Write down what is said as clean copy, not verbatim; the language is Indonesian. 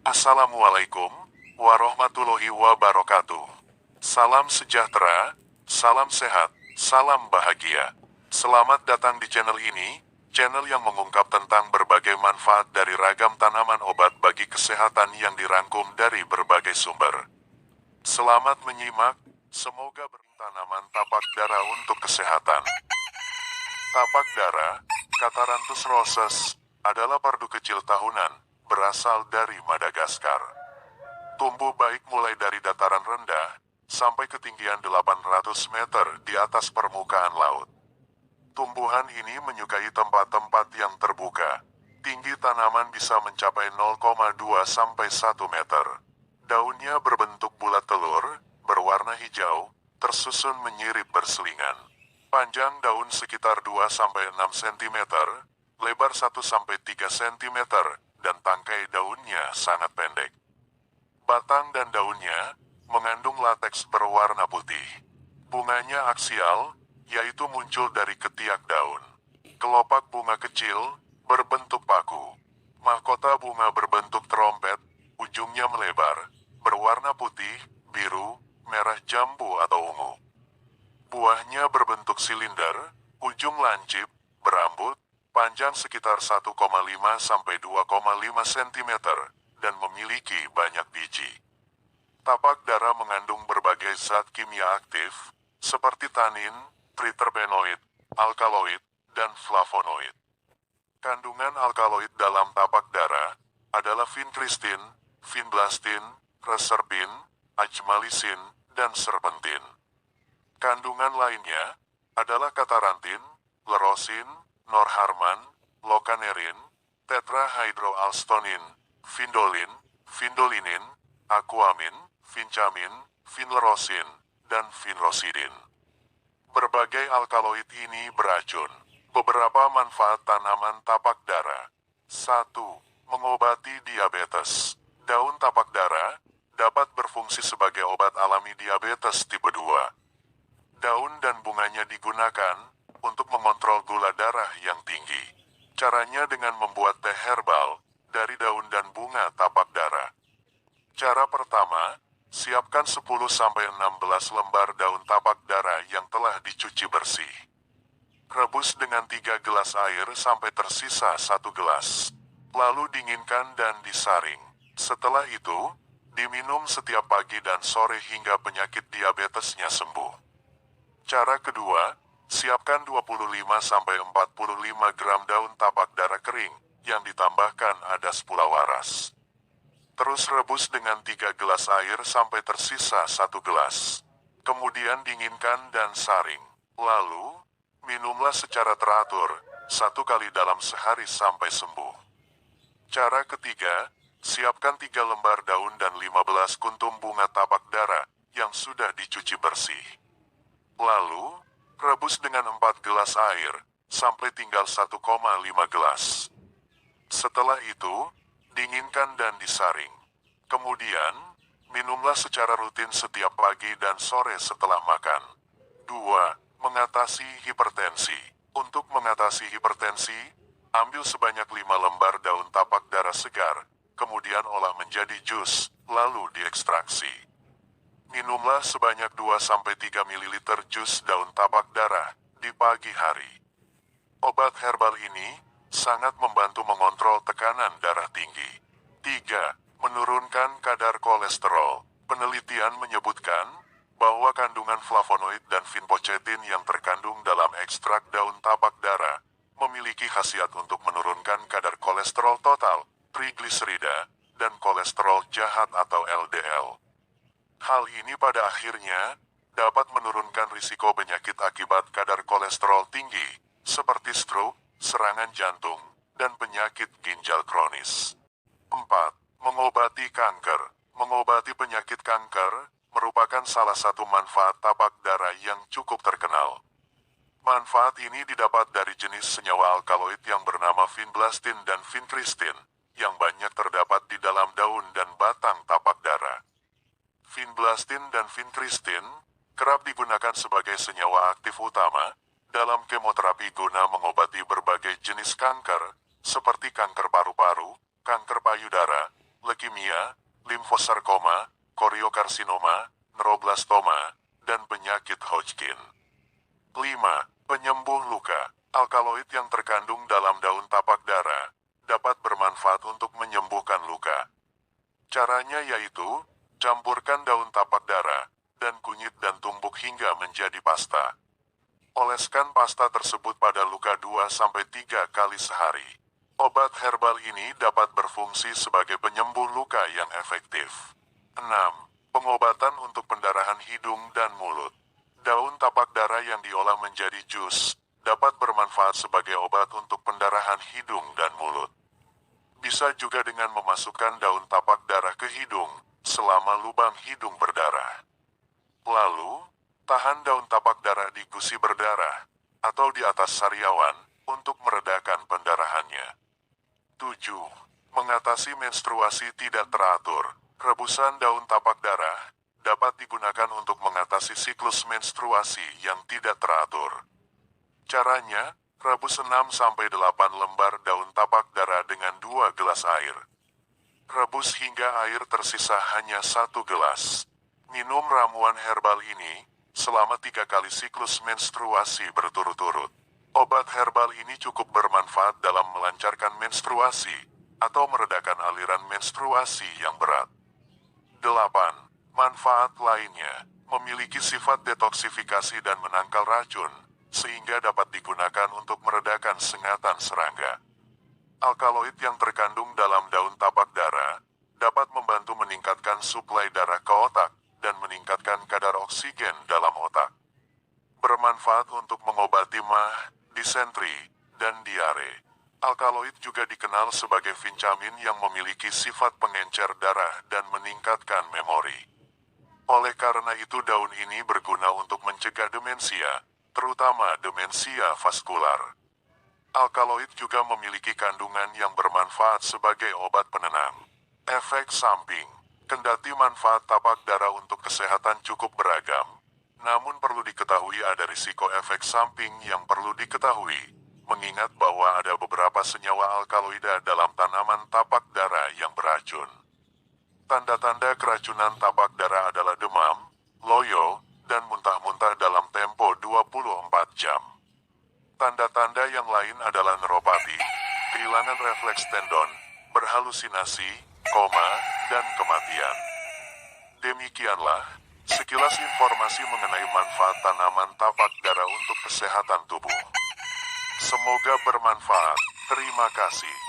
Assalamualaikum warahmatullahi wabarakatuh. Salam sejahtera, salam sehat, salam bahagia. Selamat datang di channel ini, channel yang mengungkap tentang berbagai manfaat dari ragam tanaman obat bagi kesehatan yang dirangkum dari berbagai sumber. Selamat menyimak, semoga tanaman tapak dara untuk kesehatan. Tapak dara, Catharanthus roses, adalah pardu kecil tahunan, berasal dari Madagaskar. Tumbuh baik mulai dari dataran rendah, sampai ketinggian 800 meter di atas permukaan laut. Tumbuhan ini menyukai tempat-tempat yang terbuka. Tinggi tanaman bisa mencapai 0,2 sampai 1 meter. Daunnya berbentuk bulat telur, berwarna hijau, tersusun menyirip berselingan. Panjang daun sekitar 2-6 cm, lebar 1-3 cm, dan tangkai daunnya sangat pendek. Batang dan daunnya mengandung lateks berwarna putih. Bunganya aksial, yaitu muncul dari ketiak daun. Kelopak bunga kecil, berbentuk paku. Mahkota bunga berbentuk trompet, ujungnya melebar, berwarna putih, biru, merah jambu atau ungu. Buahnya berbentuk silinder, ujung lancip, berambut, panjang sekitar 1,5 sampai 2,5 cm, dan memiliki banyak biji. Tapak dara mengandung berbagai zat kimia aktif, seperti tanin, triterpenoid, alkaloid, dan flavonoid. Kandungan alkaloid dalam tapak dara adalah vincristin, vinblastin, reserpin, ajmalisin, dan serpentin. Kandungan lainnya adalah katarantin, lerosin, norharman, locanerin, tetrahydroalstonin, vindolin, vindolinin, aquamin, vincamin, vinlerosin, dan vinrosidin. Berbagai alkaloid ini beracun. Beberapa manfaat tanaman tapak dara. 1. Mengobati diabetes. Daun tapak dara dapat berfungsi sebagai obat alami diabetes tipe 2. Daun dan bunganya digunakan untuk mengontrol gula darah yang tinggi. Caranya dengan membuat teh herbal dari daun dan bunga tapak dara. Cara pertama, siapkan 10-16 lembar daun tapak dara yang telah dicuci bersih. Rebus dengan 3 gelas air sampai tersisa 1 gelas. Lalu dinginkan dan disaring. Setelah itu, diminum setiap pagi dan sore hingga penyakit diabetesnya sembuh. Cara kedua, siapkan 25-45 gram daun tapak dara kering yang ditambahkan adas pulawaras. Terus rebus dengan 3 gelas air sampai tersisa 1 gelas. Kemudian dinginkan dan saring. Lalu, minumlah secara teratur, 1 kali dalam sehari sampai sembuh. Cara ketiga, siapkan 3 lembar daun dan 15 kuntum bunga tapak dara yang sudah dicuci bersih. Lalu, rebus dengan 4 gelas air, sampai tinggal 1,5 gelas. Setelah itu, dinginkan dan disaring. Kemudian, minumlah secara rutin setiap pagi dan sore setelah makan. 2. Mengatasi hipertensi. Untuk mengatasi hipertensi, ambil sebanyak 5 lembar daun tapak dara segar, kemudian olah menjadi jus, lalu diekstraksi. Minumlah sebanyak 2-3 ml jus daun tapak dara di pagi hari. Obat herbal ini sangat membantu mengontrol tekanan darah tinggi. 3. Menurunkan kadar kolesterol. Penelitian menyebutkan bahwa kandungan flavonoid dan vinpochetin yang terkandung dalam ekstrak daun tapak dara memiliki khasiat untuk menurunkan kadar kolesterol total, trigliserida, dan kolesterol jahat atau LDL. Hal ini pada akhirnya dapat menurunkan risiko penyakit akibat kadar kolesterol tinggi, seperti stroke, serangan jantung, dan penyakit ginjal kronis. 4. Mengobati kanker. Mengobati penyakit kanker merupakan salah satu manfaat tapak dara yang cukup terkenal. Manfaat ini didapat dari jenis senyawa alkaloid yang bernama vinblastin dan vincristin, yang banyak terdapat di dalam daun dan batang tapak dara. Vinblastin dan vincristin kerap digunakan sebagai senyawa aktif utama dalam kemoterapi guna mengobati berbagai jenis kanker, seperti kanker paru-paru, kanker payudara, leukemia, limfosarkoma, koriokarsinoma, neuroblastoma, dan penyakit Hodgkin. 5. Penyembuh luka. Alkaloid yang terkandung dalam daun tapak dara dapat bermanfaat untuk menyembuhkan luka. Caranya yaitu, campurkan daun tapak dara dan kunyit dan tumbuk hingga menjadi pasta. Oleskan pasta tersebut pada luka 2-3 kali sehari. Obat herbal ini dapat berfungsi sebagai penyembuh luka yang efektif. 6. Pengobatan untuk pendarahan hidung dan mulut. Daun tapak dara yang diolah menjadi jus dapat bermanfaat sebagai obat untuk pendarahan hidung dan mulut. Bisa juga dengan memasukkan daun tapak dara ke hidung selama lubang hidung berdarah. Lalu, tahan daun tapak dara di gusi berdarah atau di atas sariawan untuk meredakan pendarahannya. 7. Mengatasi menstruasi tidak teratur. Rebusan daun tapak dara dapat digunakan untuk mengatasi siklus menstruasi yang tidak teratur. Caranya, rebus 6-8 lembar daun tapak dara dengan 2 gelas air. Rebus hingga air tersisa hanya 1 gelas. Minum ramuan herbal ini selama 3 kali siklus menstruasi berturut-turut. Obat herbal ini cukup bermanfaat dalam melancarkan menstruasi atau meredakan aliran menstruasi yang berat. 8. Manfaat lainnya, memiliki sifat detoksifikasi dan menangkal racun, sehingga dapat digunakan untuk meredakan sengatan serangga. Alkaloid yang terkandung dalam daun tapak dara dapat membantu meningkatkan suplai darah ke otak dan meningkatkan kadar oksigen dalam otak. Bermanfaat untuk mengobati mah, disentri, dan diare. Alkaloid juga dikenal sebagai vincamin yang memiliki sifat pengencer darah dan meningkatkan memori. Oleh karena itu daun ini berguna untuk mencegah demensia, terutama demensia vaskular. Alkaloid juga memiliki kandungan yang bermanfaat sebagai obat penenang. Efek samping. Kendati manfaat tapak dara untuk kesehatan cukup beragam, namun perlu diketahui ada risiko efek samping yang perlu diketahui, mengingat bahwa ada beberapa senyawa alkaloida dalam tanaman tapak dara yang beracun. Tanda-tanda keracunan tapak dara adalah demam, loyo, dan muntah-muntah dalam tempo 24 jam. Tanda-tanda yang lain adalah neuropati, kehilangan refleks tendon, berhalusinasi, koma, dan kematian. Demikianlah sekilas informasi mengenai manfaat tanaman tapak dara untuk kesehatan tubuh. Semoga bermanfaat. Terima kasih.